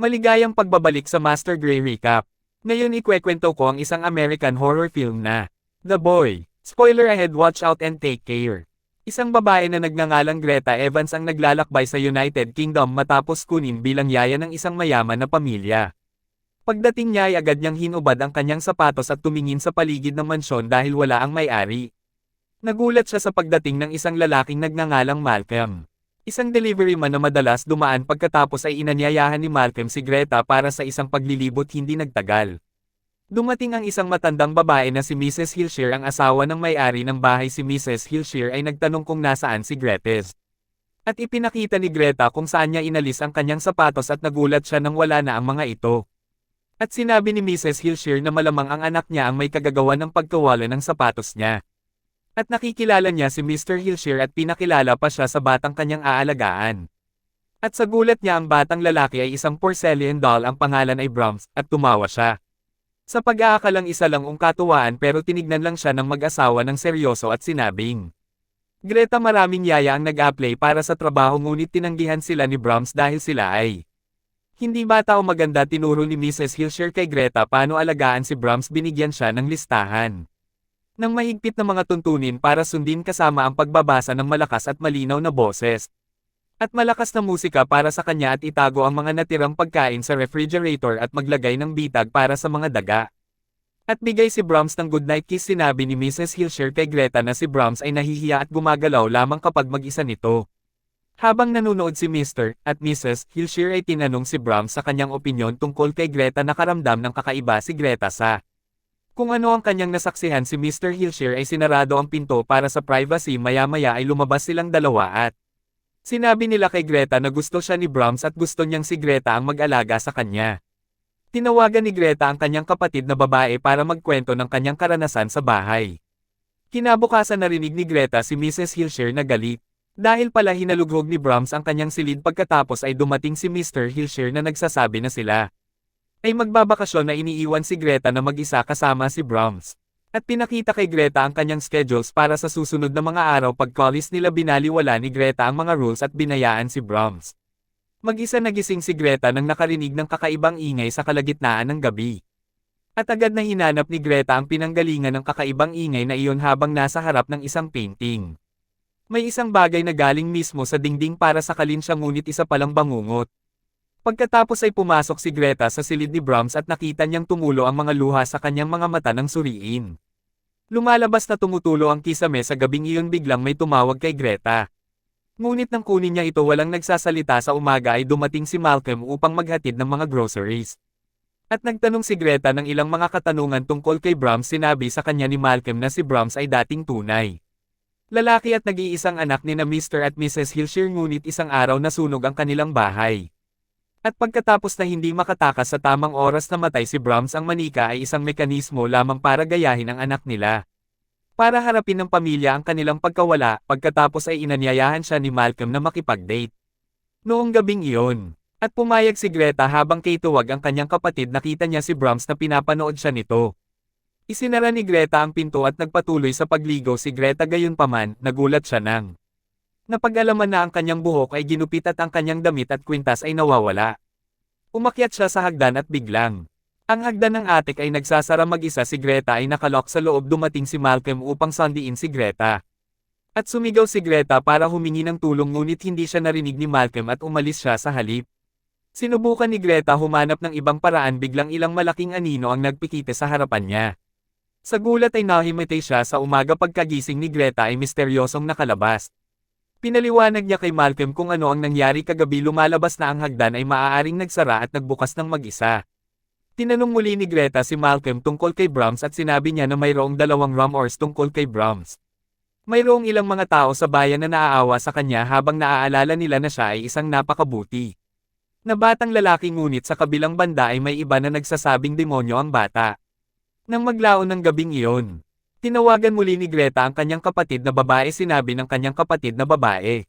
Maligayang pagbabalik sa Master Gray Recap. Ngayon ikwekwento ko ang isang American horror film na The Boy. Spoiler ahead, watch out and take care. Isang babae na nagngangalang Greta Evans ang naglalakbay sa United Kingdom matapos kunin bilang yaya ng isang mayaman na pamilya. Pagdating niya ay agad niyang hinubad ang kanyang sapatos at tumingin sa paligid ng mansyon dahil wala ang may-ari. Nagulat siya sa pagdating ng isang lalaking nagngangalang Malcolm. Isang delivery man na madalas dumaan pagkatapos ay inanyayahan ni Malcolm si Greta para sa isang paglilibot hindi nagtagal. Dumating ang isang matandang babae na si Mrs. Hilshire, ang asawa ng may-ari ng bahay. Si Mrs. Hilshire ay nagtanong kung nasaan si Greta. At ipinakita ni Greta kung saan niya inalis ang kanyang sapatos at nagulat siya nang wala na ang mga ito. At sinabi ni Mrs. Hilshire na malamang ang anak niya ang may kagagawa ng pagkawala ng sapatos niya. At nakikilala niya si Mr. Hilshire at pinakilala pa siya sa batang kanyang aalagaan. At sa gulat niya, ang batang lalaki ay isang porcelain doll, ang pangalan ay Brahms, at tumawa siya. Sa pag-aakalang isa lang ang katuwaan pero tinignan lang siya ng mag-asawa ng seryoso at sinabing, Greta, maraming yaya ang nag-apply para sa trabaho ngunit tinanggihan sila ni Brahms dahil sila ay hindi bata o maganda. Tinuro ni Mrs. Hilshire kay Greta paano alagaan si Brahms. Binigyan siya ng listahan ng mahigpit na mga tuntunin para sundin, kasama ang pagbabasa ng malakas at malinaw na boses at malakas na musika para sa kanya at itago ang mga natirang pagkain sa refrigerator at maglagay ng bitag para sa mga daga. At bigay si Brahms ng goodnight kiss. Sinabi ni Mrs. Hilshire kay Greta na si Brahms ay nahihiya at gumagalaw lamang kapag mag-isa nito. Habang nanonood si Mr. at Mrs. Hilshire ay tinanong si Brahms sa kanyang opinyon tungkol kay Greta. Nakaramdam ng kakaiba si Greta sa kung ano ang kanyang nasaksihan. Si Mr. Hilshire ay sinarado ang pinto para sa privacy. Maya-maya ay lumabas silang dalawa at sinabi nila kay Greta na gusto siya ni Brahms at gusto niyang si Greta ang mag-alaga sa kanya. Tinawagan ni Greta ang kanyang kapatid na babae para magkwento ng kanyang karanasan sa bahay. Kinabukasan narinig ni Greta si Mrs. Hilshire na galit. Dahil pala hinalughog ni Brahms ang kanyang silid. Pagkatapos ay dumating si Mr. Hilshire na nagsasabi na sila ay magbabakasyon, na iniiwan si Greta na mag-isa kasama si Brahms. At pinakita kay Greta ang kanyang schedules para sa susunod na mga araw. Pagkalis nila, binaliwala ni Greta ang mga rules at binayaan si Brahms mag-isa. Nagising si Greta nang nakarinig ng kakaibang ingay sa kalagitnaan ng gabi. At agad na hinanap ni Greta ang pinanggalingan ng kakaibang ingay na iyon habang nasa harap ng isang painting. May isang bagay na galing mismo sa dingding para sa kalin siya, ngunit isa palang bangungot. Pagkatapos ay pumasok si Greta sa silid ni Brahms at nakita niyang tumulo ang mga luha sa kanyang mga mata ng suriin. Lumalabas na tumutulo ang kisame. Sa gabing iyon biglang may tumawag kay Greta. Ngunit nang kunin niya ito, walang nagsasalita. Sa umaga ay dumating si Malcolm upang maghatid ng mga groceries. At nagtanong si Greta ng ilang mga katanungan tungkol kay Brahms. Sinabi sa kanya ni Malcolm na si Brahms ay dating tunay lalaki at nag-iisang anak ni na Mr. at Mrs. Hilshire, ngunit isang araw nasunog ang kanilang bahay. At pagkatapos na hindi makatakas sa tamang oras namatay si Brahms, ang manika ay isang mekanismo lamang para gayahin ang anak nila. Para harapin ng pamilya ang kanilang pagkawala. Pagkatapos ay inanyayahan siya ni Malcolm na makipag-date noong gabing iyon. At pumayag si Greta habang kituwag ang kanyang kapatid. Nakita niya si Brahms na pinapanood siya nito. Isinara ni Greta ang pinto at nagpatuloy sa pagligo si Greta. Gayunpaman, nagulat siya nang napag-alaman na ang kanyang buhok ay ginupit at ang kanyang damit at kwintas ay nawawala. Umakyat siya sa hagdan at biglang ang hagdan ng atik ay nagsasara. Mag-isa si Greta ay nakalock sa loob. Dumating si Malcolm upang sandiin si Greta. At sumigaw si Greta para humingi ng tulong, ngunit hindi siya narinig ni Malcolm at umalis siya sa halip. Sinubukan ni Greta humanap ng ibang paraan. Biglang ilang malaking anino ang nagpikite sa harapan niya. Sa gulat ay nahimatay siya. Sa umaga pagkagising ni Greta ay misteryosong nakalabas. Pinaliwanag niya kay Malcolm kung ano ang nangyari kagabi. Lumalabas na ang hagdan ay maaaring nagsara at nagbukas ng mag-isa. Tinanong muli ni Greta si Malcolm tungkol kay Brahms at sinabi niya na mayroong dalawang rumors tungkol kay Brahms. Mayroong ilang mga tao sa bayan na naaawa sa kanya habang naaalala nila na siya ay isang napakabuti na batang lalaki, ngunit sa kabilang banda ay may iba na nagsasabing demonyo ang bata. Nang maglaon ng gabing iyon, tinawagan muli ni Greta ang kanyang kapatid na babae. Sinabi ng kanyang kapatid na babae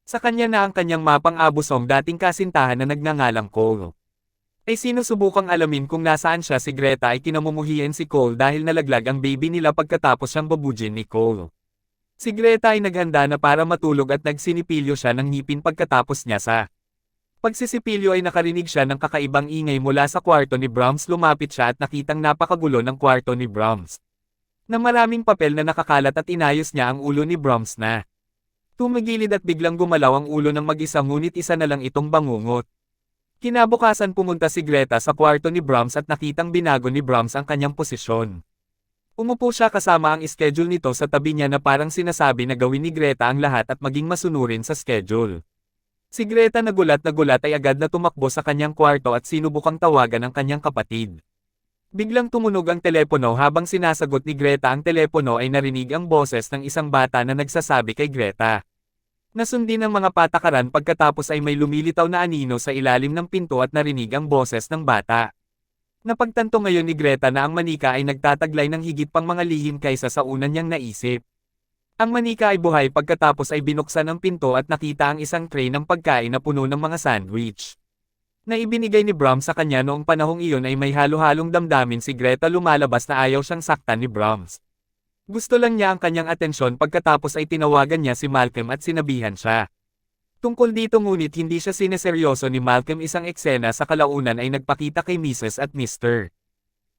sa kanya na ang kanyang mapang-abusong dating kasintahan na nagngangalang Cole ay sinusubukang alamin kung nasaan siya. Si Greta ay kinamumuhian si Cole dahil nalaglag ang baby nila pagkatapos siyang babujin ni Cole. Si Greta ay naghanda na para matulog at nagsinipilyo siya ng ngipin pagkatapos niya sa Pagsisipilyo ay nakarinig siya ng kakaibang ingay mula sa kwarto ni Brahms. Lumapit siya at nakitang napakagulo ng kwarto ni Brahms. Na maraming papel na nakakalat at inayos niya ang ulo ni Brahms na tumigilid at biglang gumalaw ang ulo ng mag-isa ngunit isa na lang itong bangungot. Kinabukasan pumunta si Greta sa kwarto ni Brahms at nakitang binago ni Brahms ang kanyang posisyon. Umupo siya kasama ang schedule nito sa tabi niya na parang sinasabi na gawin ni Greta ang lahat at maging masunurin sa schedule. Si Greta nagulat ay agad na tumakbo sa kanyang kwarto at sinubukang tawagan ang kanyang kapatid. Biglang tumunog ang telepono. Habang sinasagot ni Greta ang telepono ay narinig ang boses ng isang bata na nagsasabi kay Greta. Nasundin ang mga patakaran pagkatapos ay may lumilitaw na anino sa ilalim ng pinto at narinig ang boses ng bata. Napagtanto ngayon ni Greta na ang manika ay nagtataglay ng higit pang mga lihim kaysa sa una niyang naisip. Ang manika ay buhay pagkatapos ay binuksan ang pinto at nakita ang isang tray ng pagkain na puno ng mga sandwich. Na ibinigay ni Brahms sa kanya noong panahong iyon ay may halo-halong damdamin si Greta. Lumalabas na ayaw siyang saktan ni Brahms. Gusto lang niya ang kanyang atensyon. Pagkatapos ay tinawagan niya si Malcolm at sinabihan siya. Tungkol dito ngunit hindi siya sineseryoso ni Malcolm. Isang eksena sa kalaunan ay nagpakita kay Mrs. at Mr.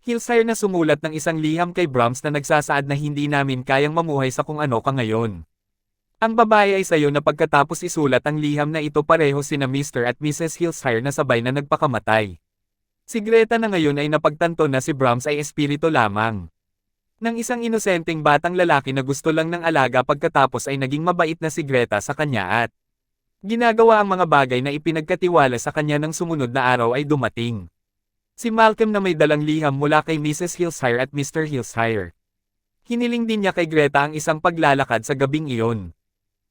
Hilshire na sumulat ng isang liham kay Brahms na nagsasaad na hindi namin kayang mamuhay sa kung ano ka ngayon. Ang babae ay sayo na pagkatapos isulat ang liham na ito pareho sina Mr. at Mrs. Hilshire na sabay na nagpakamatay. Si Greta na ngayon ay napagtanto na si Brahms ay espiritu lamang. Nang isang inosenteng batang lalaki na gusto lang ng alaga pagkatapos ay naging mabait na si Greta sa kanya at ginagawa ang mga bagay na ipinagkatiwala sa kanya ng sumunod na araw ay dumating. Si Malcolm na may dalang liham mula kay Mrs. Hilshire at Mr. Hilshire. Hiniling din niya kay Greta ang isang paglalakad sa gabing iyon.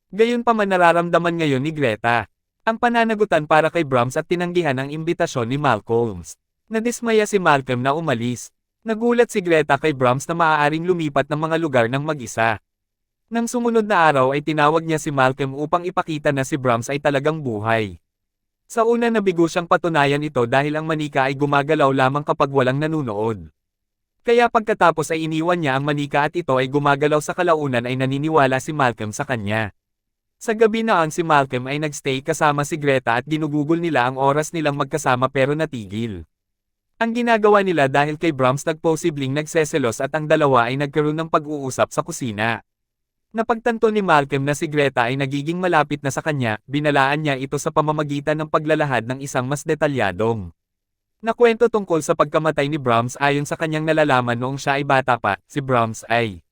Gayunpaman nararamdaman ngayon ni Greta ang pananagutan para kay Brahms at tinanggihan ang imbitasyon ni Malcolm. Nadismaya si Malcolm na umalis. Nagulat si Greta kay Brahms na maaaring lumipat ng mga lugar ng mag-isa. Nang sumunod na araw ay tinawag niya si Malcolm upang ipakita na si Brahms ay talagang buhay. Sa una nabigo siyang patunayan ito dahil ang manika ay gumagalaw lamang kapag walang nanunood. Kaya pagkatapos ay iniwan niya ang manika at ito ay gumagalaw sa kalaunan ay naniniwala si Malcolm sa kanya. Sa gabi noon si Malcolm ay nagstay kasama si Greta at ginugugol nila ang oras nilang magkasama pero natigil. Ang ginagawa nila dahil kay Brahms nagposibling nagseselos at ang dalawa ay nagkaroon ng pag-uusap sa kusina. Napagtanto ni Malcolm na si Greta ay nagiging malapit na sa kanya. Binalaan niya ito sa pamamagitan ng paglalahad ng isang mas detalyadong na kwento tungkol sa pagkamatay ni Brahms. Ayon sa kanyang nalalaman noong siya ay bata pa, si Brahms ay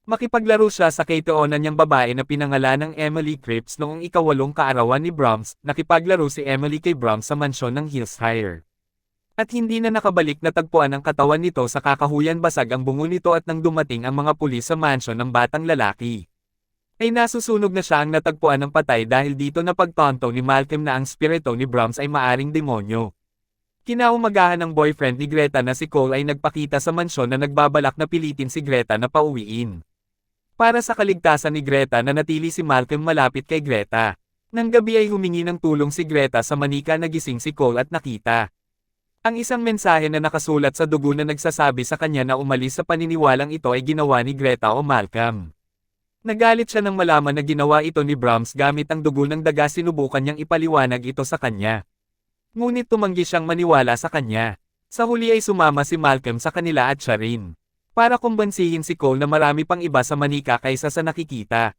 makipaglaro siya sa kaitoonan niyang babae na pinangalan ng Emily Cripps. Noong ika-8 kaarawan ni Brahms, nakipaglaro si Emily kay Brahms sa mansyon ng Hilshire. At hindi na nakabalik. Natagpuan ang katawan nito sa kakahuyan. Basag ang bungo nito at nang dumating ang mga pulis sa mansyon ng batang lalaki, ay nasusunog na siya. Ang natagpuan ng patay dahil dito napagtanto ni Malcolm na ang spirito ni Brahms ay maaring demonyo. Kinaumagahan ng boyfriend ni Greta na si Cole ay nagpakita sa mansyon na nagbabalak na pilitin si Greta na pauwiin. Para sa kaligtasan ni Greta nanatili si Malcolm malapit kay Greta. Nang gabi ay humingi ng tulong si Greta sa manika. Nagising si Cole at nakita ang isang mensahe na nakasulat sa dugo na nagsasabi sa kanya na umalis. Sa paniniwalang ito ay ginawa ni Greta o Malcolm. Nagalit siya nang malaman na ginawa ito ni Brahms gamit ang dugo ng daga. Sinubukan niyang ipaliwanag ito sa kanya. Ngunit tumanggi siyang maniwala sa kanya. Sa huli ay sumama si Malcolm sa kanila at siya rin. Para kumbansihin si Cole na marami pang iba sa manika kaysa sa nakikita.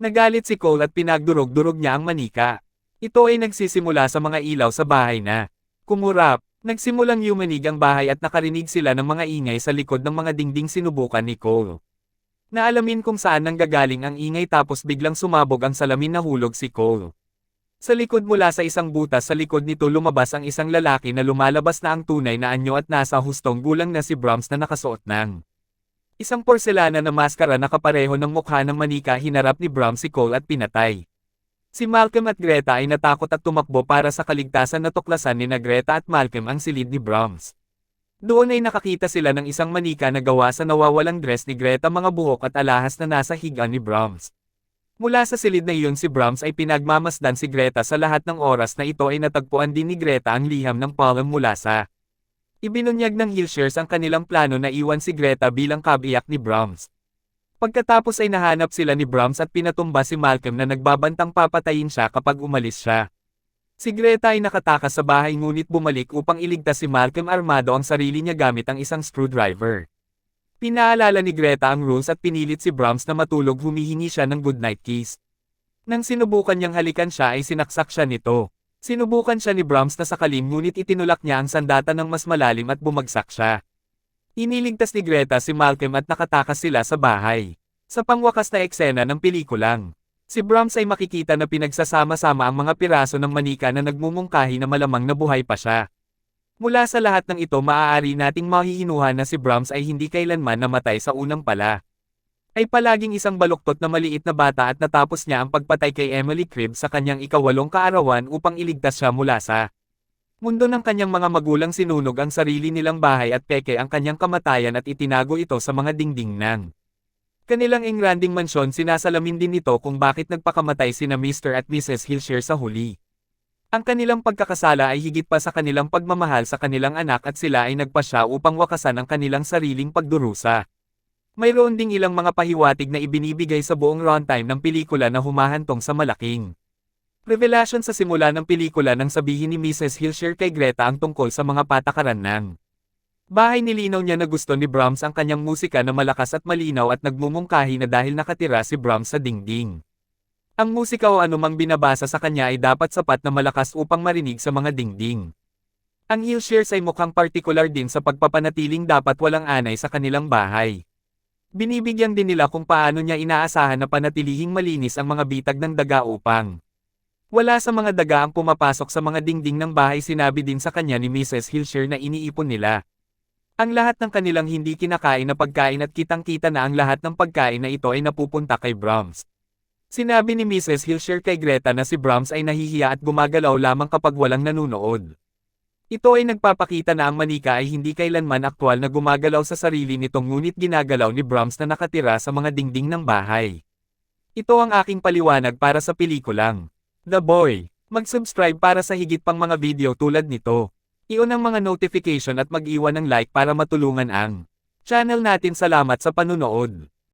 Nagalit si Cole at pinagdurog-durog niya ang manika. Ito ay nagsisimula sa mga ilaw sa bahay na kumurap. Nagsimulang yumanig ang bahay at nakarinig sila ng mga ingay sa likod ng mga dingding. Sinubukan ni Cole na alamin kung saan nanggagaling ang ingay tapos biglang sumabog ang salamin. Nahulog si Cole sa likod. Mula sa isang butas sa likod nito lumabas ang isang lalaki na lumalabas na ang tunay na anyo at nasa hustong gulang na si Brahms na nakasuot ng isang porselana na maskara na kapareho ng mukha ng manika. Hinarap ni Brahms si Cole at pinatay. Si Malcolm at Greta ay natakot at tumakbo para sa kaligtasan. Natuklasan ni Greta at Malcolm ang silid ni Brahms. Doon ay nakakita sila ng isang manika na gawa sa nawawalang dress ni Greta, mga buhok at alahas na nasa higaan ni Brahms. Mula sa silid na iyon si Brahms ay pinagmamasdan si Greta. Sa lahat ng oras na ito ay natagpuan din ni Greta ang liham ng palm mula sa ibinunyag ng Hilshires. Ang kanilang plano na iwan si Greta bilang kabiyak ni Brahms. Pagkatapos ay nahanap sila ni Brahms at pinatumba si Malcolm na nagbabantang papatayin siya kapag umalis siya. Si Greta ay nakatakas sa bahay ngunit bumalik upang iligtas si Malcolm armado ang sarili niya gamit ang isang screwdriver. Pinaalala ni Greta ang rules at pinilit si Brahms na matulog, humihingi siya ng goodnight kiss. Nang sinubukan niyang halikan siya ay sinaksak siya nito. Sinubukan siya ni Brahms na sakalim ngunit itinulak niya ang sandata ng mas malalim at bumagsak siya. Iniligtas ni Greta si Malcolm at nakatakas sila sa bahay. Sa pangwakas na eksena ng pelikulang, si Brahms ay makikita na pinagsasama-sama ang mga piraso ng manika na nagmumungkahi na malamang na buhay pa siya. Mula sa lahat ng ito maaari nating mahihinuha na si Brahms ay hindi kailanman namatay sa unang pala. Ay palaging isang baluktot na maliit na bata at natapos niya ang pagpatay kay Emily Cribb sa kanyang ika-8 kaarawan upang iligtas siya mula sa mundo ng kanyang mga magulang. Sinunog ang sarili nilang bahay at peke ang kanyang kamatayan at itinago ito sa mga dingding ng kanilang engranding mansyon. Sinasalamin din nito kung bakit nagpakamatay sina Mr. at Mrs. Hilshire sa huli. Ang kanilang pagkakasala ay higit pa sa kanilang pagmamahal sa kanilang anak at sila ay nagpasya upang wakasan ang kanilang sariling pagdurusa. Mayroon ding ilang mga pahiwatig na ibinibigay sa buong runtime ng pelikula na humahantong sa malaking revelasyon sa simula ng pelikula nang sabihin ni Mrs. Hilshire kay Greta ang tungkol sa mga patakaran ng bahay. Nilinaw niya na gusto ni Brahms ang kanyang musika na malakas at malinaw at nagmumungkahi na dahil nakatira si Brahms sa dingding. Ang musika o anumang binabasa sa kanya ay dapat sapat na malakas upang marinig sa mga dingding. Ang Hilshires ay mukhang partikular din sa pagpapanatiling dapat walang anay sa kanilang bahay. Binibigyan din nila kung paano niya inaasahan na panatilihing malinis ang mga bitag ng daga upang wala sa mga daga ang pumapasok sa mga dingding ng bahay. Sinabi din sa kanya ni Mrs. Hilshire na iniipon nila ang lahat ng kanilang hindi kinakain na pagkain at kitang-kita na ang lahat ng pagkain na ito ay napupunta kay Brahms. Sinabi ni Mrs. Hilshire kay Greta na si Brahms ay nahihiya at gumagalaw lamang kapag walang nanunood. Ito ay nagpapakita na ang manika ay hindi kailanman aktwal na gumagalaw sa sarili nitong ngunit ginagalaw ni Brahms na nakatira sa mga dingding ng bahay. Ito ang aking paliwanag para sa pelikulang The Boy. Mag-subscribe para sa higit pang mga video tulad nito. I-on ang mga notification at mag-iwan ng like para matulungan ang channel natin. Salamat sa panunood.